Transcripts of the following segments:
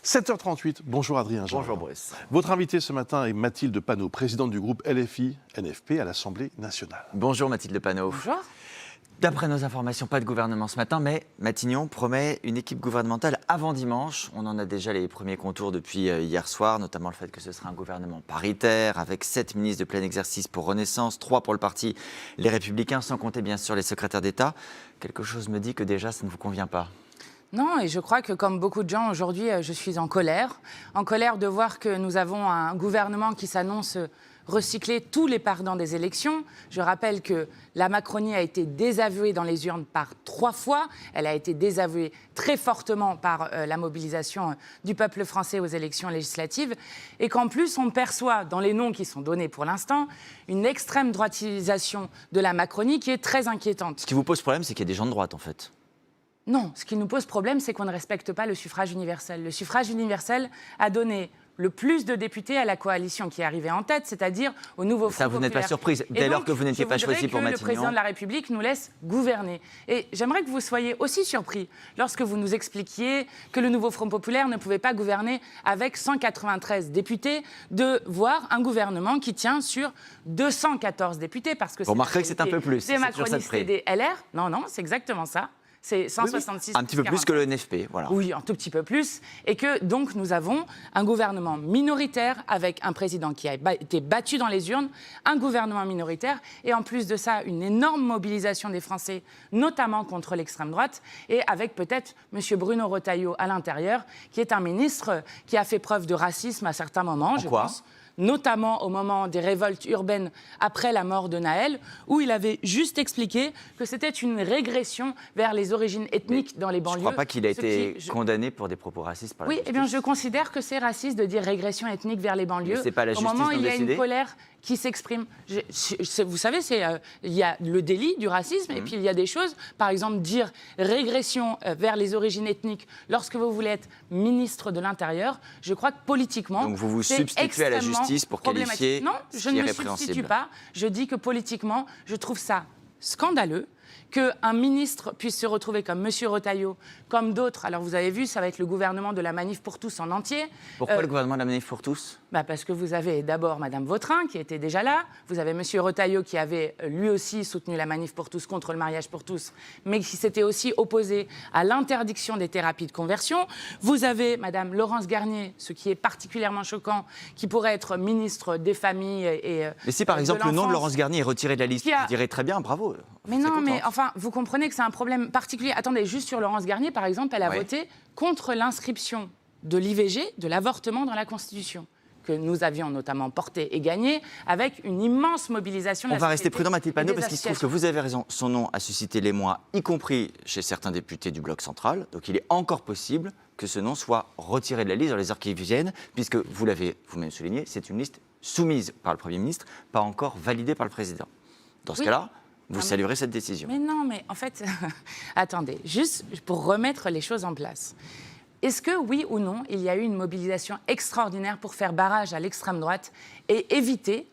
7h38, bonjour Adrien. Bonjour Brice. Votre invitée ce matin est Mathilde Panot, présidente du groupe LFI-NFP à l'Assemblée nationale. Bonjour Mathilde Panot. Bonjour. D'après nos informations, pas de gouvernement ce matin, mais Matignon promet une équipe gouvernementale avant dimanche. On en a déjà les premiers contours depuis hier soir, notamment le fait que ce sera un gouvernement paritaire, avec 7 ministres de plein exercice pour Renaissance, 3 pour le parti Les Républicains, sans compter bien sûr les secrétaires d'État. Quelque chose me dit que déjà ça ne vous convient pas. Non, et je crois que comme beaucoup de gens aujourd'hui, je suis en colère de voir que nous avons un gouvernement qui s'annonce recycler tous les perdants des élections. Je rappelle que la Macronie a été désavouée dans les urnes par 3 fois. Elle a été désavouée très fortement par la mobilisation du peuple français aux élections législatives. Et qu'en plus, on perçoit, dans les noms qui sont donnés pour l'instant, une extrême droitisation de la Macronie qui est très inquiétante. Ce qui vous pose problème, c'est qu'il y a des gens de droite en fait. Non, ce qui nous pose problème, c'est qu'on ne respecte pas le suffrage universel. Le suffrage universel a donné le plus de députés à la coalition qui est arrivée en tête, c'est-à-dire au nouveau Front Ça, vous n'êtes pas surprise, dès lors que vous n'étiez pas choisi pour Matignon. Le président de la République nous laisse gouverner. Et j'aimerais que vous soyez aussi surpris lorsque vous nous expliquiez que le nouveau Front populaire ne pouvait pas gouverner avec 193 députés, de voir un gouvernement qui tient sur 214 députés. Parce que vous remarquerez que c'est un peu plus. Des macronistes et des LR. Non, c'est exactement ça. C'est 166. Un petit peu plus que le NFP, voilà. Oui, un tout petit peu plus. Et que donc nous avons un gouvernement minoritaire avec un président qui a été battu dans les urnes, un gouvernement minoritaire et en plus de ça, une énorme mobilisation des Français, notamment contre l'extrême droite, et avec peut-être M. Bruno Retailleau à l'intérieur, qui est un ministre qui a fait preuve de racisme à certains moments, je pense. Notamment au moment des révoltes urbaines après la mort de Naël, où il avait juste expliqué que c'était une régression vers les origines ethniques dans les banlieues. Je ne crois pas qu'il a été condamné pour des propos racistes par la justice. Oui, eh bien je considère que c'est raciste de dire régression ethnique vers les banlieues. Mais c'est pas la justice au moment où il y a décidé. une colère qui s'exprime. Vous savez, il y a le délit du racisme et puis il y a des choses, par exemple dire régression vers les origines ethniques lorsque vous voulez être ministre de l'Intérieur, je crois que politiquement, donc vous vous substituez à la justice pour qualifier non, ce je qui est ne me répréhensible. substitue pas. Je dis que politiquement, je trouve ça scandaleux qu'un ministre puisse se retrouver comme M. Retailleau, comme d'autres. Alors vous avez vu, ça va être le gouvernement de la Manif pour tous en entier. Pourquoi le gouvernement de la Manif pour tous ? Parce que vous avez d'abord Mme Vautrin qui était déjà là, vous avez M. Retailleau qui avait lui aussi soutenu la Manif pour tous contre le mariage pour tous, mais qui s'était aussi opposé à l'interdiction des thérapies de conversion. Vous avez Mme Laurence Garnier, ce qui est particulièrement choquant, qui pourrait être ministre des familles et mais si par exemple le nom de Laurence Garnier est retiré de la liste, je dirais très bien, bravo. Mais non, mais enfin, vous comprenez que c'est un problème particulier. Attendez, juste sur Laurence Garnier, par exemple, elle a voté contre l'inscription de l'IVG, de l'avortement dans la Constitution, que nous avions notamment porté et gagné avec une immense mobilisation de la société. On va rester prudent, Mathilde Panot, parce qu'il se trouve que vous avez raison. Son nom a suscité l'émoi, y compris chez certains députés du Bloc central. Donc il est encore possible que ce nom soit retiré de la liste dans les heures qui viennent, puisque vous l'avez vous-même souligné, c'est une liste soumise par le Premier ministre, pas encore validée par le Président. Dans ce cas-là, vous saluerez cette décision. Mais non, mais en fait, attendez, juste pour remettre les choses en place. Est-ce que, oui ou non, il y a eu une mobilisation extraordinaire pour faire barrage à l'extrême droite et éviter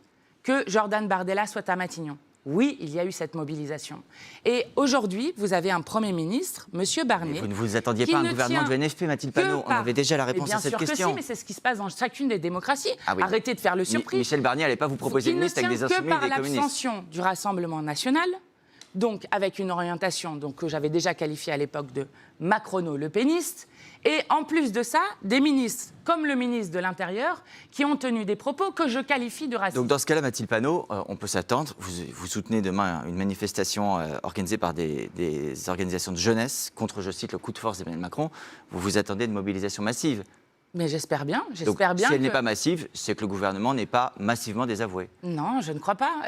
que Jordan Bardella soit à Matignon ? Oui, il y a eu cette mobilisation. Et aujourd'hui, vous avez un Premier ministre, M. Barnier... Mais vous ne vous attendiez pas à un gouvernement du NFP, Mathilde Panot. On avait déjà la réponse à cette question. Bien sûr que si, mais c'est ce qui se passe dans chacune des démocraties. Ah oui, arrêtez de faire le surpris. Michel Barnier n'allait pas vous proposer une liste avec des insoumis et des communistes. Il ne tient que par l'abstention du Rassemblement national, donc avec une orientation que j'avais déjà qualifiée à l'époque de macrono-lepéniste, et en plus de ça, des ministres, comme le ministre de l'Intérieur, qui ont tenu des propos que je qualifie de racistes. Donc dans ce cas-là, Mathilde Panot, on peut s'attendre, vous soutenez demain une manifestation organisée par des organisations de jeunesse contre, je cite, le coup de force d'Emmanuel Macron. Vous vous attendez à une mobilisation massive. Mais j'espère bien. Donc, si elle n'est pas massive, c'est que le gouvernement n'est pas massivement désavoué. Non, je ne crois pas.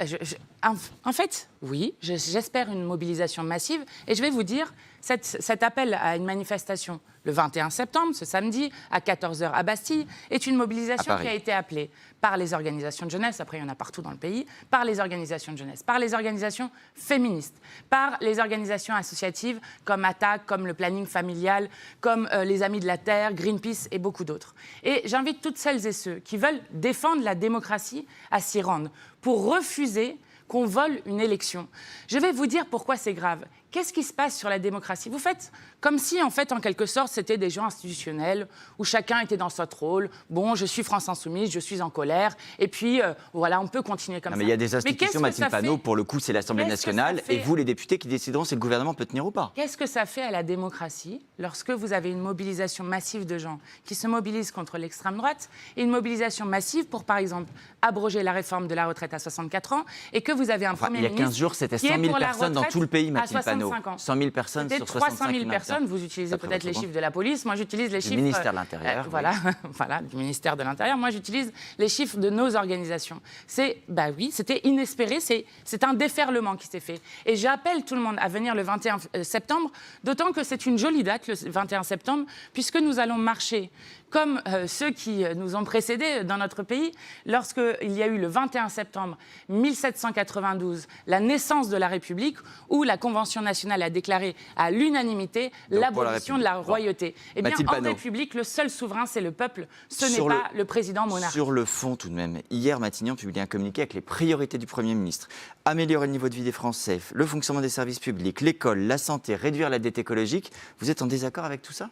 En fait, oui, j'espère une mobilisation massive. Et je vais vous dire, cet appel à une manifestation le 21 septembre, ce samedi, à 14h à Bastille, est une mobilisation qui a été appelée par les organisations de jeunesse, après il y en a partout dans le pays, par les organisations de jeunesse, par les organisations féministes, par les organisations associatives comme Attaque, comme le Planning Familial, comme les Amis de la Terre, Greenpeace et beaucoup d'autres. Et j'invite toutes celles et ceux qui veulent défendre la démocratie à s'y rendre pour refuser qu'on vole une élection. Je vais vous dire pourquoi c'est grave. Qu'est-ce qui se passe sur la démocratie? Vous faites comme si, en fait, en quelque sorte, c'était des gens institutionnels où chacun était dans son rôle. Bon, je suis France Insoumise, je suis en colère, et puis voilà, on peut continuer comme ça. Mais il y a des institutions, Mathilde Panot, pour le coup, c'est l'Assemblée nationale, et vous, les députés, qui décideront si le gouvernement peut tenir ou pas. Qu'est-ce que ça fait à la démocratie lorsque vous avez une mobilisation massive de gens qui se mobilisent contre l'extrême droite et une mobilisation massive pour, par exemple, abroger la réforme de la retraite à 64 ans et que vous avez un Premier ministre. Il y a 15 jours, c'était 100 000 personnes dans tout le pays, Mathilde Panot. 100 000 personnes sur 300 000 personnes. Vous utilisez peut-être les chiffres de la police. Moi, j'utilise les chiffres du ministère de l'Intérieur. Voilà, voilà, du ministère de l'Intérieur. Moi, j'utilise les chiffres de nos organisations. C'était inespéré. C'est un déferlement qui s'est fait. Et j'appelle tout le monde à venir le 21 septembre, d'autant que c'est une jolie date, le 21 septembre, puisque nous allons marcher comme ceux qui nous ont précédés dans notre pays, lorsqu'il y a eu le 21 septembre 1792, la naissance de la République, où la Convention nationale a déclaré à l'unanimité l'abolition de la royauté. Eh bien, en République, le seul souverain, c'est le peuple, ce n'est pas le président monarque. Sur le fond, tout de même, hier, Matignon publie un communiqué avec les priorités du Premier ministre. Améliorer le niveau de vie des Français, le fonctionnement des services publics, l'école, la santé, réduire la dette écologique. Vous êtes en désaccord avec tout ça ?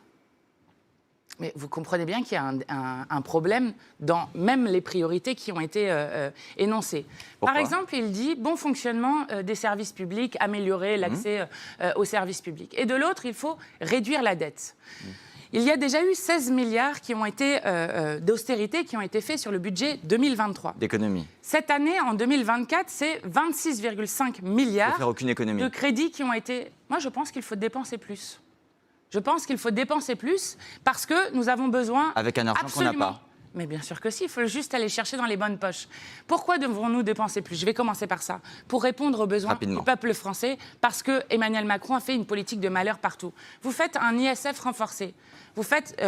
Mais vous comprenez bien qu'il y a un problème dans même les priorités qui ont été énoncées. Pourquoi ? Par exemple, il dit bon fonctionnement des services publics, améliorer l'accès aux services publics. Et de l'autre, il faut réduire la dette. Il y a déjà eu 16 milliards qui ont été d'austérité qui ont été faits sur le budget 2023. D'économie. Cette année, en 2024, c'est 26,5 milliards faire aucune économie. de crédits qui ont été... Moi, je pense qu'il faut dépenser plus. Je pense qu'il faut dépenser plus parce que nous avons besoin... Avec un argent qu'on n'a pas. Mais bien sûr que si, il faut juste aller chercher dans les bonnes poches. Pourquoi devrons-nous dépenser plus? Je vais commencer par ça. Pour répondre aux besoins du peuple français, parce que Emmanuel Macron a fait une politique de malheur partout. Vous faites un ISF renforcé. Vous faites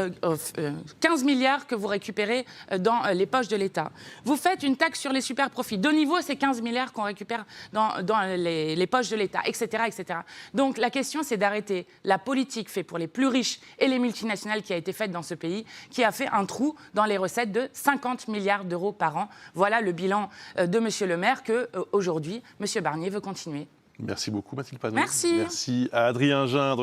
15 milliards que vous récupérez dans les poches de l'État. Vous faites une taxe sur les super-profits. De niveau, c'est 15 milliards qu'on récupère dans les poches de l'État, etc., etc. Donc la question, c'est d'arrêter la politique faite pour les plus riches et les multinationales qui a été faite dans ce pays, qui a fait un trou dans les recettes de 50 milliards d'euros par an. Voilà le bilan de M. Le Maire qu'aujourd'hui, M. Barnier veut continuer. Merci beaucoup, Mathilde Panot. Merci. Merci à Adrien Gindre.